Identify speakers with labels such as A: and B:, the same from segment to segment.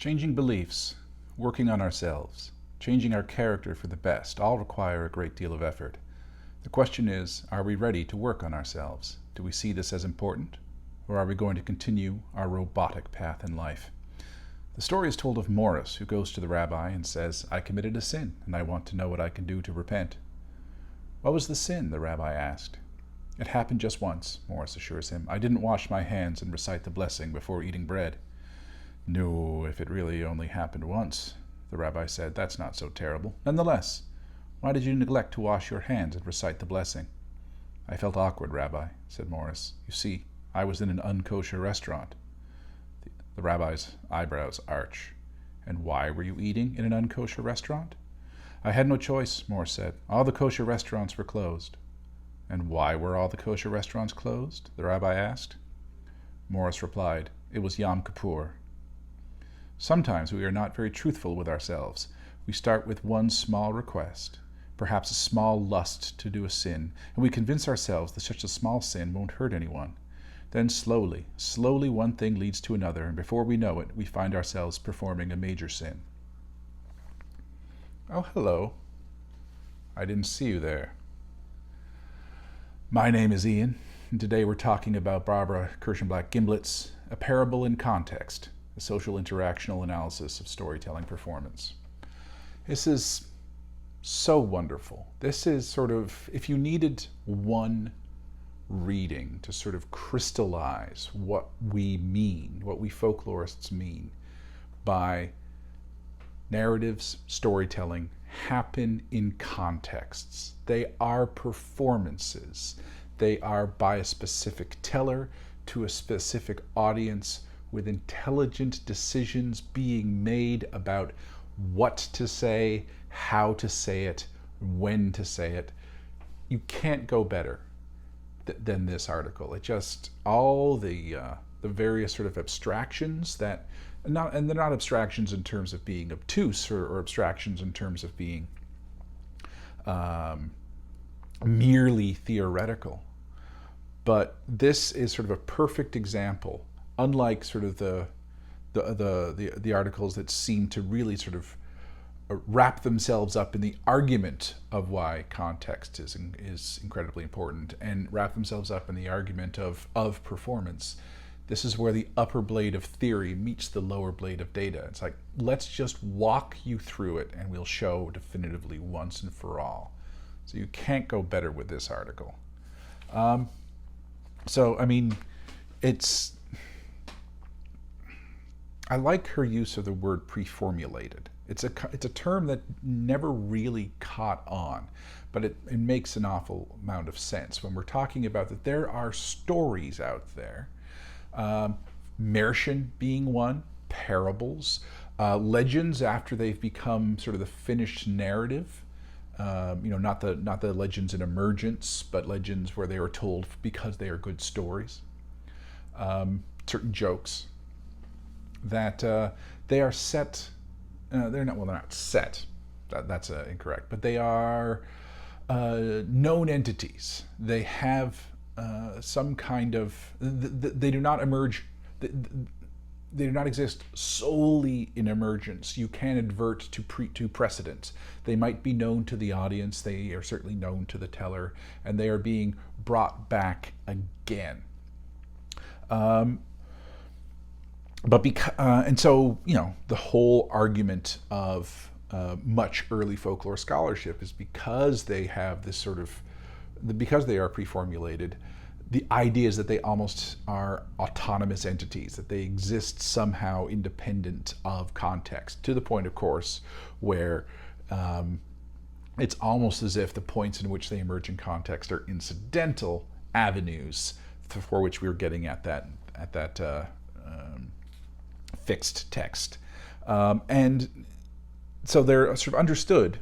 A: Changing beliefs, working on ourselves, changing our character for the best all require a great deal of effort. The question is, are we ready to work on ourselves? Do we see this as important? Or are we going to continue our robotic path in life? The story is told of Morris, who goes to the rabbi and says, "I committed a sin, and I want to know what I can do to repent." "What was the sin?" the rabbi asked. "It happened just once," Morris assures him. "I didn't wash my hands and recite the blessing before eating bread." "No, if it really only happened once," the rabbi said, "that's not so terrible. Nonetheless, why did you neglect to wash your hands and recite the blessing?" "I felt awkward, Rabbi," said Morris. "You see, I was in an unkosher restaurant." The rabbi's eyebrows arch. "And why were you eating in an unkosher restaurant?" "I had no choice," Morris said. "All the kosher restaurants were closed." "And why were all the kosher restaurants closed?" the rabbi asked. Morris replied, "It was Yom Kippur." Sometimes we are not very truthful with ourselves. We start with one small request, perhaps a small lust to do a sin, and we convince ourselves that such a small sin won't hurt anyone. Then slowly one thing leads to another, and before we know it, we find ourselves performing a major sin. Oh, hello. I didn't see you there. My name is Ian, and today we're talking about Barbara Kirshenblatt-Gimblett's A Parable in Context, a social interactional analysis of storytelling performance. This is so wonderful. This is sort of, if you needed one reading to sort of crystallize what we mean, what we folklorists mean by narratives, storytelling, happen in contexts. They are performances. They are by a specific teller to a specific audience with intelligent decisions being made about what to say, how to say it, when to say it. You can't go better than this article. It just, all the various sort of abstractions that, and they're not abstractions in terms of being obtuse or abstractions in terms of being merely theoretical. But this is sort of a perfect example, unlike sort of the articles that seem to really sort of wrap themselves up in the argument of why context is incredibly important and wrap themselves up in the argument of performance. This is where the upper blade of theory meets the lower blade of data. It's like, let's just walk you through it and we'll show definitively once and for all. So you can't go better with this article. So, I mean, I like her use of the word preformulated. It's a term that never really caught on, but it makes an awful amount of sense when we're talking about that there are stories out there, Märchen being one, parables, legends after they've become sort of the finished narrative. Not the legends in emergence, but legends where they are told because they are good stories. Certain jokes that they are set. They're not set. That's incorrect. But they are known entities. They have some kind of. They do not emerge. They do not exist solely in emergence. You can advert to precedent. They might be known to the audience. They are certainly known to the teller, and they are being brought back again. And so, the whole argument of much early folklore scholarship is because they have this sort of, because they are preformulated, the idea is that they almost are autonomous entities, that they exist somehow independent of context, to the point, of course, where it's almost as if the points in which they emerge in context are incidental avenues for which we were getting at that fixed text. And so they're sort of understood.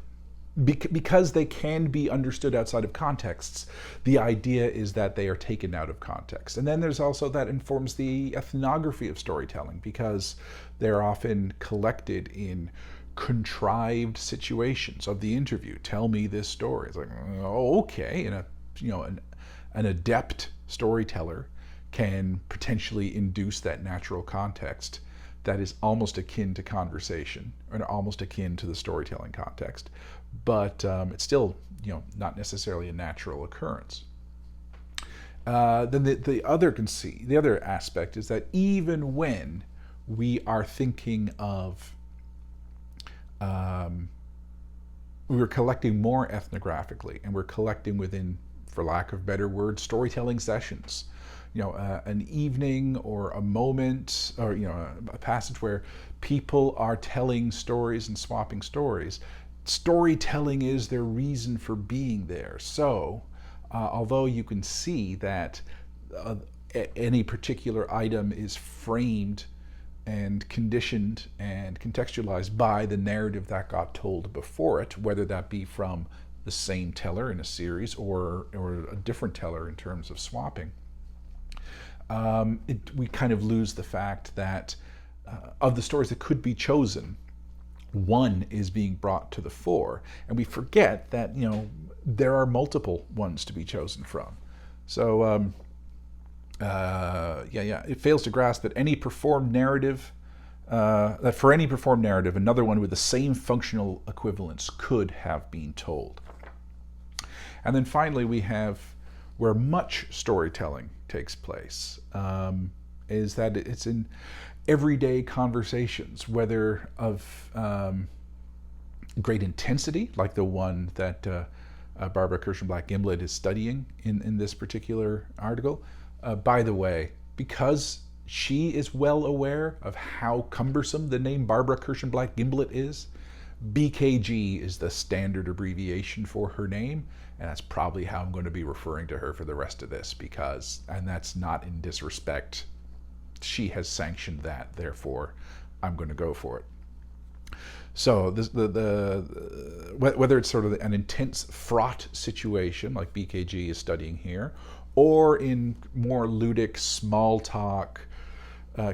A: Because they can be understood outside of contexts, the idea is that they are taken out of context. And then there's also that informs the ethnography of storytelling, because they're often collected in contrived situations of the interview. Tell me this story. It's like, oh, okay. And an adept storyteller can potentially induce that natural context that is almost akin to conversation, or almost akin to the storytelling context, but it's still, not necessarily a natural occurrence. Then the other aspect is that even when we are thinking of, we're collecting more ethnographically, and we're collecting within, for lack of better words, storytelling sessions. An evening or a moment, or a passage where people are telling stories and swapping stories. Storytelling is their reason for being there. So, although you can see that any particular item is framed and conditioned and contextualized by the narrative that got told before it, whether that be from the same teller in a series or a different teller in terms of swapping, we kind of lose the fact that of the stories that could be chosen, one is being brought to the fore, and we forget that there are multiple ones to be chosen from. So it fails to grasp that any performed narrative, for any performed narrative, another one with the same functional equivalence could have been told. And then finally, we have where much storytelling takes place, is that it's in everyday conversations, whether of great intensity, like the one that Barbara Kirshenblatt-Gimblett is studying in this particular article. By the way, because she is well aware of how cumbersome the name Barbara Kirshenblatt-Gimblett is, BKG is the standard abbreviation for her name, and that's probably how I'm going to be referring to her for the rest of this, and that's not in disrespect. She has sanctioned that, therefore I'm going to go for it. So whether it's sort of an intense, fraught situation like BKG is studying here, or in more ludic, small talk,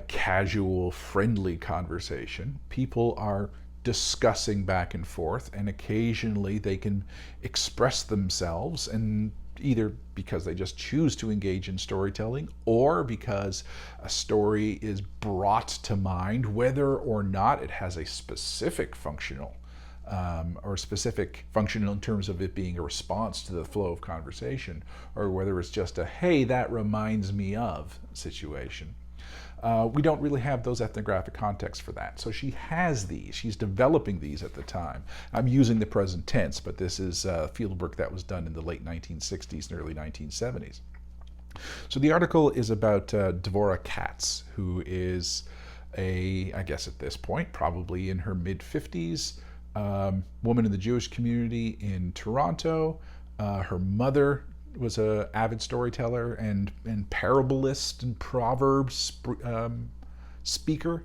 A: casual, friendly conversation, people are discussing back and forth, and occasionally they can express themselves, and either because they just choose to engage in storytelling, or because a story is brought to mind, whether or not it has a specific functional or specific functional in terms of it being a response to the flow of conversation, or whether it's just a hey, that reminds me of situation. We don't really have those ethnographic contexts for that. So she has these. She's developing these at the time. I'm using the present tense, but this is fieldwork that was done in the late 1960s and early 1970s. So the article is about Dvorah Katz, who is I guess at this point, probably in her mid-50s, woman in the Jewish community in Toronto. Her mother was an avid storyteller and parabolist and proverbs speaker,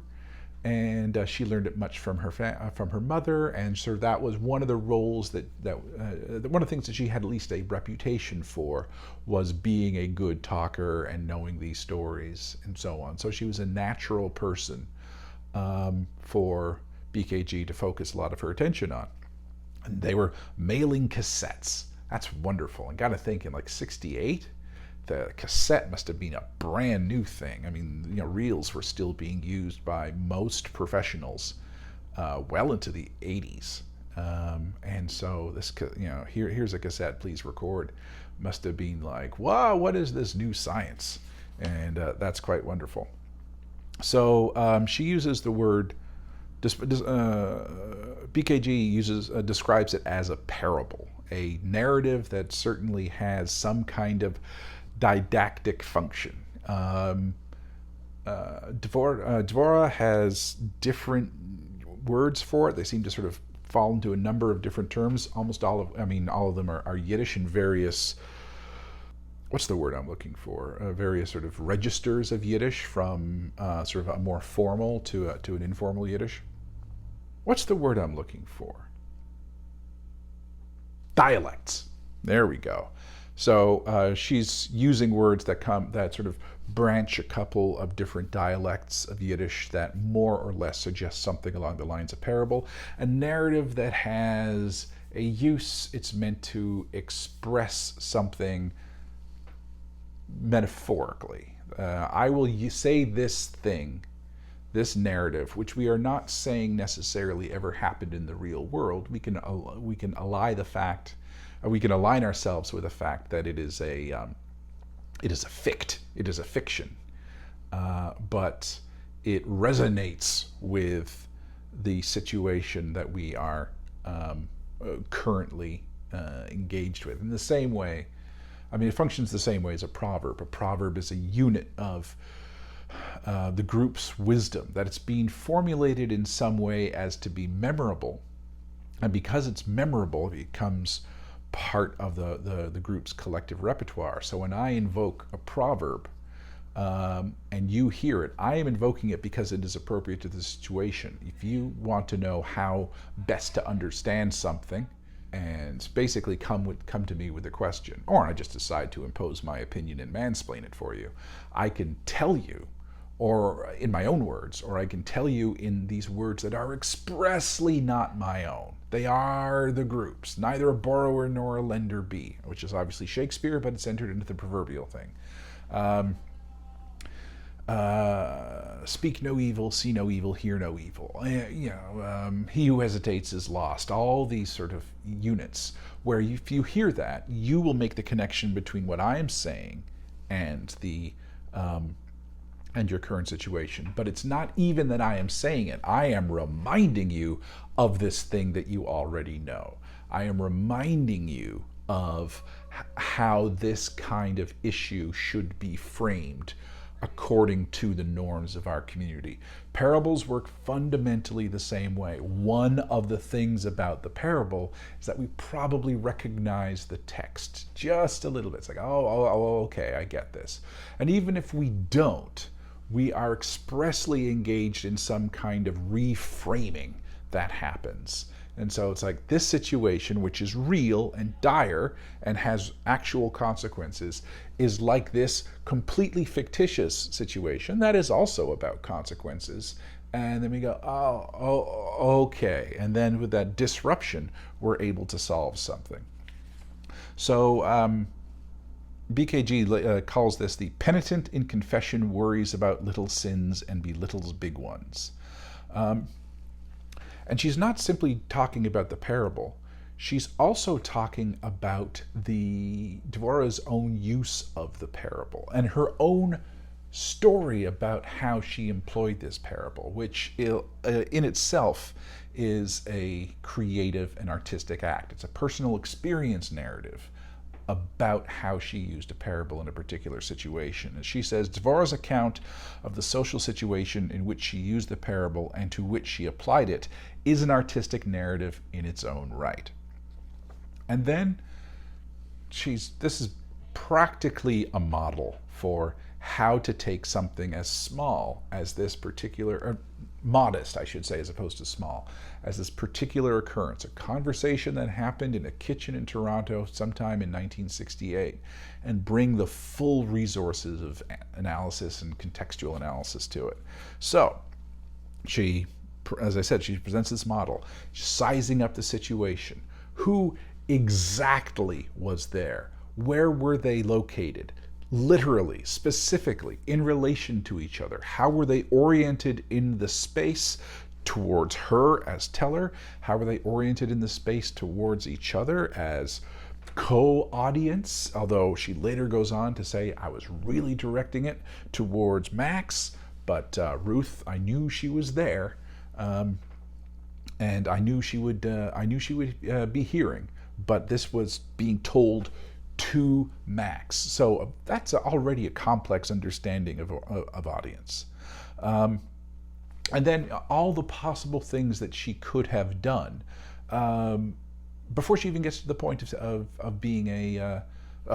A: and she learned it much from her mother, and so that was one of the roles that one of the things that she had at least a reputation for, was being a good talker and knowing these stories and so on. So she was a natural person for BKG to focus a lot of her attention on. And they were mailing cassettes. That's wonderful. And got to think, in like 68, the cassette must have been a brand new thing. I mean, reels were still being used by most professionals well into the 80s. And so this, here's a cassette, please record, must have been like, wow, what is this new science? And that's quite wonderful. So she uses the word, BKG describes it as a parable, a narrative that certainly has some kind of didactic function. Dvorah has different words for it. They seem to sort of fall into a number of different terms. All of them are Yiddish in various, what's the word I'm looking for? Various sort of registers of Yiddish, from sort of a more formal to an informal Yiddish. What's the word I'm looking for? Dialects. There we go. So she's using words that sort of branch a couple of different dialects of Yiddish that more or less suggest something along the lines of parable. A narrative that has a use, it's meant to express something metaphorically. I will say this thing this narrative, which we are not saying necessarily ever happened in the real world, we can ally the fact, we can align ourselves with the fact that it is a fiction, but it resonates with the situation that we are currently engaged with. In the same way, I mean, it functions the same way as a proverb. A proverb is a unit of the group's wisdom, that it's being formulated in some way as to be memorable. And because it's memorable, it becomes part of the group's collective repertoire. So when I invoke a proverb and you hear it, I am invoking it because it is appropriate to the situation. If you want to know how best to understand something, and basically come to me with a question, or I just decide to impose my opinion and mansplain it for you, I can tell you, or in my own words, or I can tell you in these words that are expressly not my own. They are the group's. Neither a borrower nor a lender be, which is obviously Shakespeare, but it's entered into the proverbial thing. Speak no evil, see no evil, hear no evil. He who hesitates is lost. All these sort of units where if you hear that, you will make the connection between what I am saying and and your current situation. But it's not even that I am saying it. I am reminding you of this thing that you already know. I am reminding you of how this kind of issue should be framed according to the norms of our community. Parables work fundamentally the same way. One of the things about the parable is that we probably recognize the text just a little bit. It's like, oh, okay, I get this. And even if we don't, we are expressly engaged in some kind of reframing that happens. And so it's like this situation, which is real and dire and has actual consequences, is like this completely fictitious situation that is also about consequences. And then we go, oh, okay. And then with that disruption, we're able to solve something. So BKG calls this the penitent in confession worries about little sins and belittles big ones. And she's not simply talking about the parable. She's also talking about Dvora's own use of the parable and her own story about how she employed this parable, which in itself is a creative and artistic act. It's a personal experience narrative about how she used a parable in a particular situation. As she says, Dvora's account of the social situation in which she used the parable and to which she applied it is an artistic narrative in its own right. And then this is practically a model for how to take something as small as this particular, or modest, I should say, as opposed to small, as this particular occurrence, a conversation that happened in a kitchen in Toronto sometime in 1968, and bring the full resources of analysis and contextual analysis to it. So she, as I said, she presents this model, sizing up the situation. Who exactly was there? Where were they located? Literally, specifically, in relation to each other. How were they oriented in the space towards her as teller? How were they oriented in the space towards each other as co-audience? Although she later goes on to say, I was really directing it towards Max, but Ruth, I knew she was there, and I knew she would be hearing, but this was being told to Max. So that's already a complex understanding of audience. And then all the possible things that she could have done before she even gets to the point of being a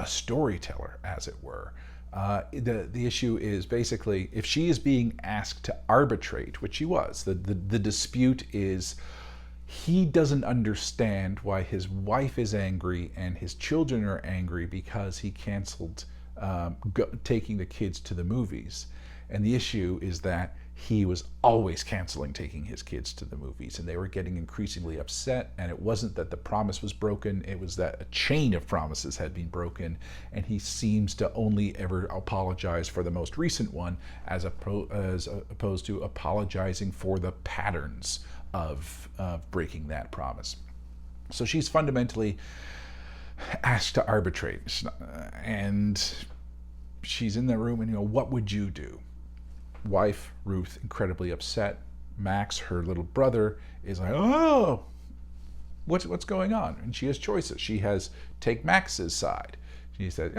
A: storyteller, as it were. The issue is basically, if she is being asked to arbitrate, which she was, the dispute is, he doesn't understand why his wife is angry and his children are angry because he canceled taking the kids to the movies. And the issue is that he was always canceling taking his kids to the movies, and they were getting increasingly upset. And it wasn't that the promise was broken, it was that a chain of promises had been broken, and he seems to only ever apologize for the most recent one, as opposed to apologizing for the patterns of breaking that promise. So she's fundamentally asked to arbitrate, and she's in the room, and what would you do? Wife Ruth incredibly upset. Max, her little brother, is like, oh, what's going on? And she has choices. She has take Max's side. She said,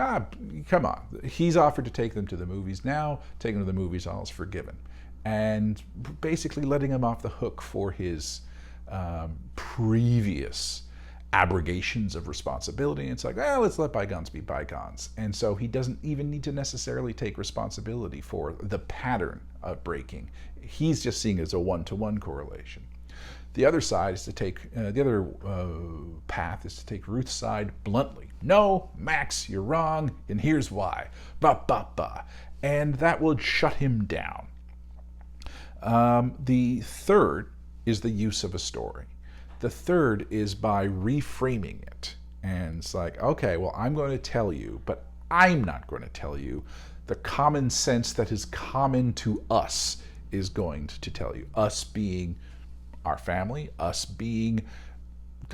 A: come on. He's offered to take them to the movies now. Taking them to the movies, all is forgiven. And basically letting him off the hook for his previous abrogations of responsibility. It's like, let's let bygones be bygones. And so he doesn't even need to necessarily take responsibility for the pattern of breaking. He's just seeing it as a one-to-one correlation. The other side is to take, the other path is to take Ruth's side bluntly. No, Max, you're wrong, and here's why. Ba, ba, ba. And that will shut him down. The third is the use of a story. The third is by reframing it. And it's like, okay, well, I'm going to tell you, but I'm not going to tell you. The common sense that is common to us is going to tell you. Us being our family, us being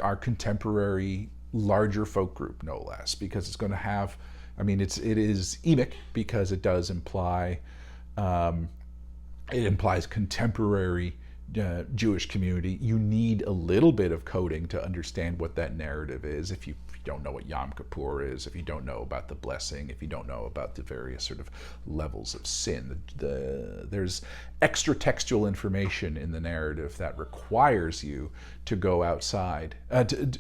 A: our contemporary larger folk group, no less, because it's going to have, it is emic because it does imply, it implies contemporary Jewish community. You need a little bit of coding to understand what that narrative is. If you don't know what Yom Kippur is, if you don't know about the blessing, if you don't know about the various sort of levels of sin, there's extra textual information in the narrative that requires you to go outside,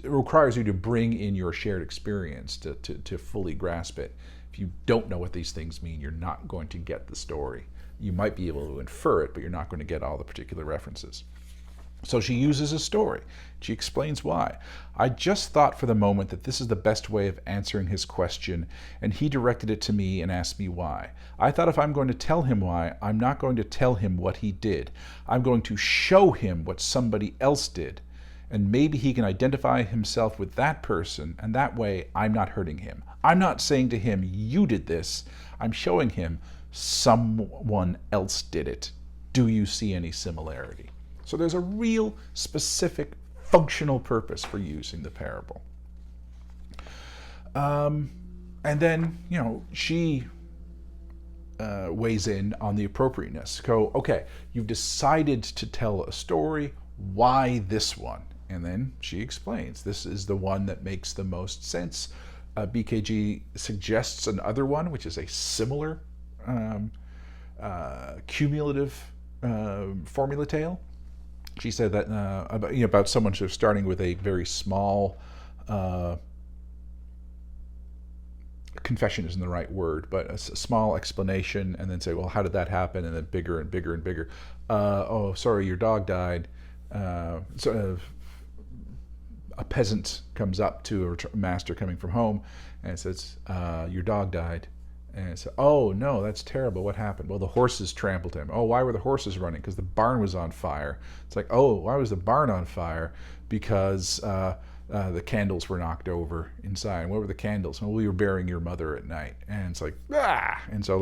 A: requires you to bring in your shared experience to fully grasp it. If you don't know what these things mean, you're not going to get the story. You might be able to infer it, but you're not going to get all the particular references. So she uses a story. She explains why. I just thought for the moment that this is the best way of answering his question, and he directed it to me and asked me why. I thought if I'm going to tell him why, I'm not going to tell him what he did. I'm going to show him what somebody else did, and maybe he can identify himself with that person, and that way I'm not hurting him. I'm not saying to him, you did this. I'm showing him someone else did it. Do you see any similarity? So there's a real specific functional purpose for using the parable. And then, she weighs in on the appropriateness. Go, okay, you've decided to tell a story. Why this one? And then she explains, this is the one that makes the most sense. BKG suggests another one, which is a similar cumulative formula tale. She said that about someone sort of starting with a very small confession isn't the right word, but a small explanation, and then say, well, how did that happen? And then bigger and bigger and bigger. Oh, sorry, your dog died. So a peasant comes up to a master coming from home and says, your dog died. And so, oh no, that's terrible. What happened? Well, the horses trampled him. Oh, why were the horses running? Because the barn was on fire. It's like, oh, why was the barn on fire? Because the candles were knocked over inside. And what were the candles? Well, we were burying your mother at night. And it's like, ah. And so,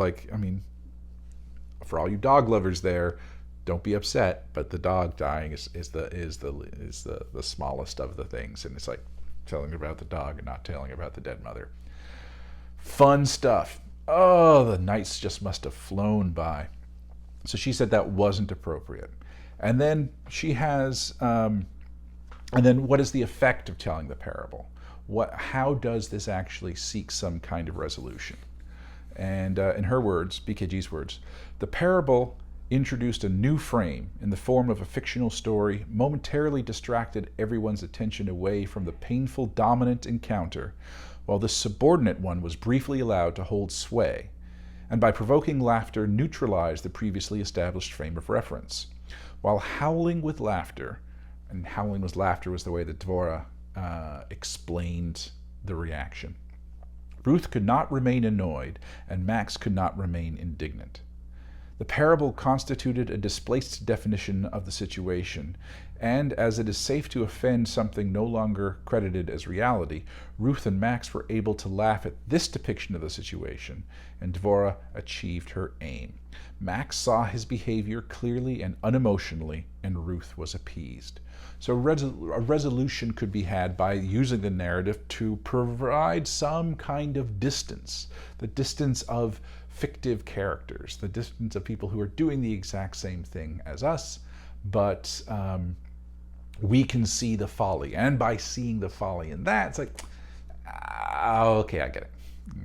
A: for all you dog lovers there, don't be upset. But the dog dying is the smallest of the things. And it's like telling about the dog and not telling about the dead mother. Fun stuff. Oh, the nights just must have flown by. So she said that wasn't appropriate. And then she has, and then what is the effect of telling the parable? How does this actually seek some kind of resolution? And in her words, BKG's words, the parable introduced a new frame in the form of a fictional story, momentarily distracted everyone's attention away from the painful dominant encounter, while the subordinate one was briefly allowed to hold sway, and by provoking laughter neutralized the previously established frame of reference. While howling with laughter, and howling with laughter was the way that Dvorah explained the reaction, Ruth could not remain annoyed, and Max could not remain indignant. The parable constituted a displaced definition of the situation, and as it is safe to offend something no longer credited as reality, Ruth and Max were able to laugh at this depiction of the situation, and Dvora achieved her aim. Max saw his behavior clearly and unemotionally, and Ruth was appeased. So a resolution could be had by using the narrative to provide some kind of distance, the distance of fictive characters, the distance of people who are doing the exact same thing as us, but we can see the folly. And by seeing the folly in that, it's like, okay, I get it.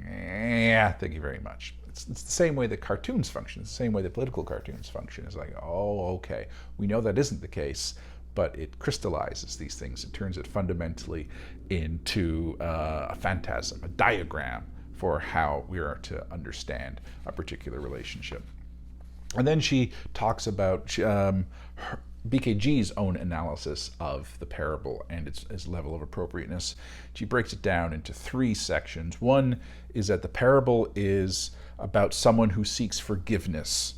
A: Yeah, thank you very much. It's the same way that cartoons function. It's the same way that political cartoons function. It's like, oh, okay, we know that isn't the case, but it crystallizes these things. It turns it fundamentally into a phantasm, a diagram for how we are to understand a particular relationship. And then she talks about BKG's own analysis of the parable and its level of appropriateness. She breaks it down into 3 sections. One is that the parable is about someone who seeks forgiveness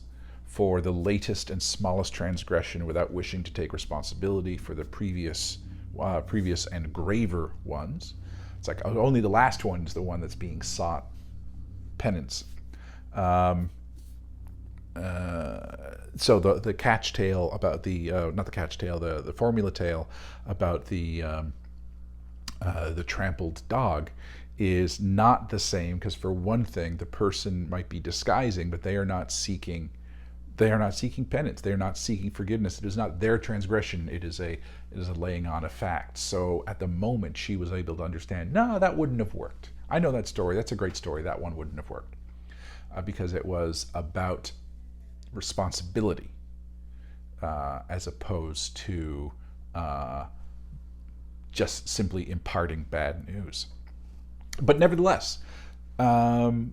A: for the latest and smallest transgression without wishing to take responsibility for the previous and graver ones. It's like only the last one is the one that's being sought penance. So the catch tale about the not the catch tale, the formula tale about the trampled dog is not the same, because for one thing, the person might be disguising, but they are not seeking penance. They are not seeking forgiveness. It is not their transgression. It is a laying on of facts. So at the moment, she was able to understand, no, that wouldn't have worked. I know that story. That's a great story. That one wouldn't have worked, because it was about responsibility as opposed to just simply imparting bad news. But nevertheless, although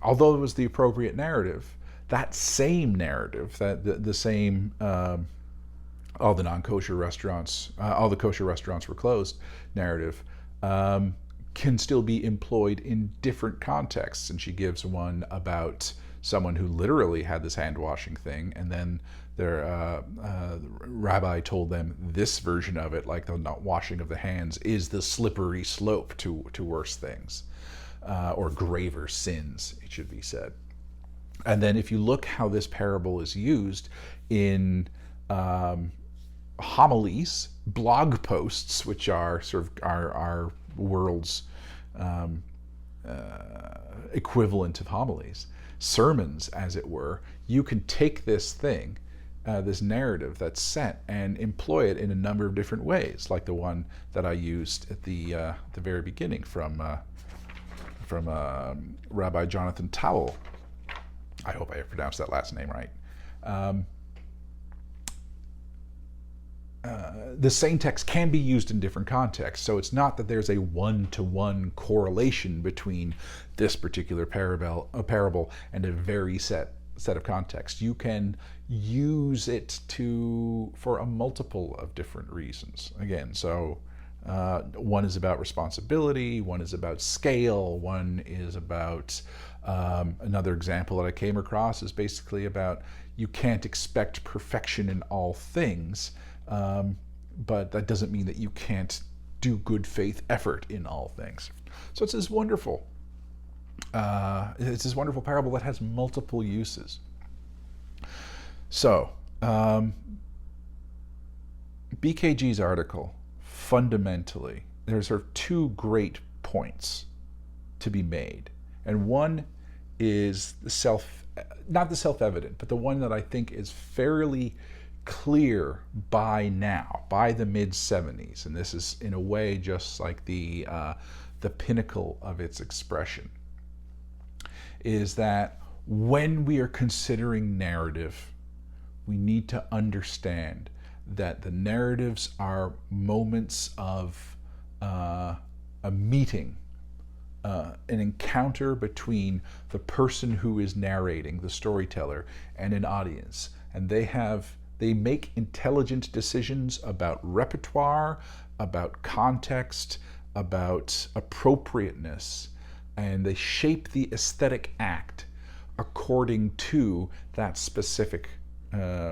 A: it was the appropriate narrative, that same narrative, that the same all the non-kosher restaurants, all the kosher restaurants were closed narrative, can still be employed in different contexts. And she gives one about someone who literally had this hand-washing thing, and then their rabbi told them this version of it, like the not washing of the hands, is the slippery slope to worse things, or graver sins, it should be said. And then if you look how this parable is used in homilies, blog posts, which are sort of our world's equivalent of homilies, sermons, as it were, you can take this thing, this narrative that's set, and employ it in a number of different ways, like the one that I used at the very beginning from Rabbi Jonathan Towell. I hope I pronounced that last name right. The same text can be used in different contexts, so it's not that there's a one-to-one correlation between this particular parable and a very set of contexts. You can use it for a multiple of different reasons. Again, so one is about responsibility, one is about scale, one is about another example that I came across is basically about you can't expect perfection in all things, but that doesn't mean that you can't do good faith effort in all things. So it's this wonderful parable that has multiple uses. So BKG's article, fundamentally, there's sort of 2 great points to be made, and one is not the self-evident, but the one that I think is fairly clear by now, by the mid-70s, and this is in a way just like the pinnacle of its expression, is that when we are considering narrative, we need to understand that the narratives are moments of a meeting, an encounter between the person who is narrating, the storyteller, and an audience. And they make intelligent decisions about repertoire, about context, about appropriateness, and they shape the aesthetic act according to that specific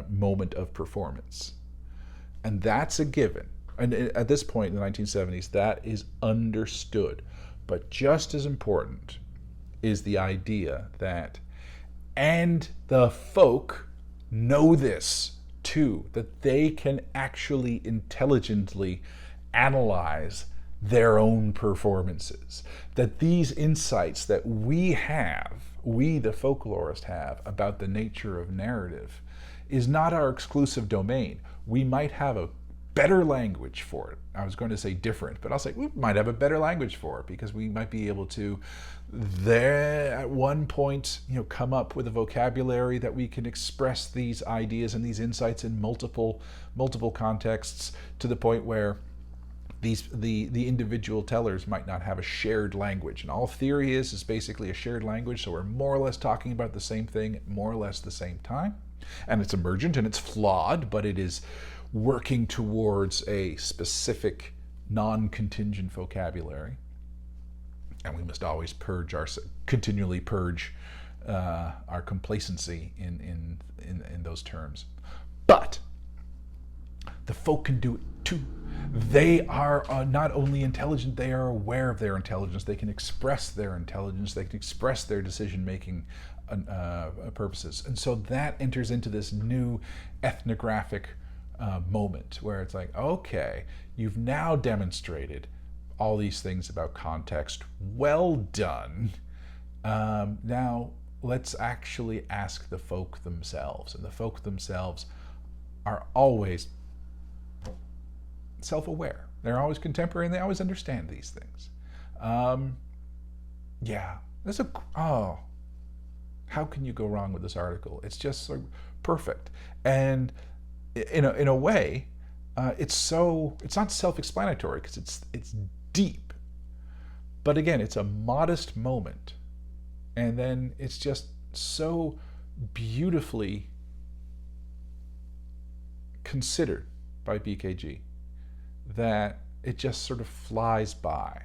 A: moment of performance. And that's a given. And at this point in the 1970s, that is understood. But just as important is the idea that, and the folk know this too, that they can actually intelligently analyze their own performances. That these insights that we the folklorists have, about the nature of narrative is not our exclusive domain. We might have a better language for it. I was going to say different, but I'll say we might have a better language for it because we might be able to there at one point, come up with a vocabulary that we can express these ideas and these insights in multiple contexts, to the point where the individual tellers might not have a shared language. And all theory is basically a shared language, so we're more or less talking about the same thing at more or less the same time. And it's emergent and it's flawed, but it is working towards a specific non-contingent vocabulary. And we must always continually purge our complacency in those terms. But the folk can do it too. They are not only intelligent, they are aware of their intelligence. They can express their intelligence. They can express their decision-making purposes. And so that enters into this new ethnographic moment where it's like, okay, you've now demonstrated all these things about context. Well done. Now let's actually ask the folk themselves. And the folk themselves are always self-aware. They're always contemporary and they always understand these things. Yeah, how can you go wrong with this article? It's just so perfect. And in a way, it's not self-explanatory because it's deep. But again, it's a modest moment. And then it's just so beautifully considered by BKG that it just sort of flies by.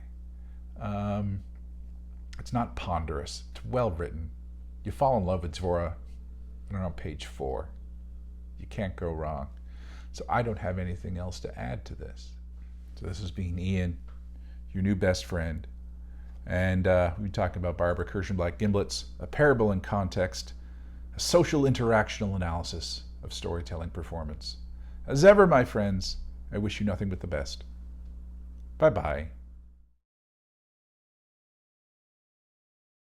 A: It's not ponderous. It's well written. You fall in love with Dvora, on page 4. You can't go wrong. So I don't have anything else to add to this. So this has been Ian, your new best friend. And we've been talking about Barbara Kirshenblatt-Gimblett's A Parable in Context, a social interactional analysis of storytelling performance. As ever, my friends, I wish you nothing but the best. Bye-bye.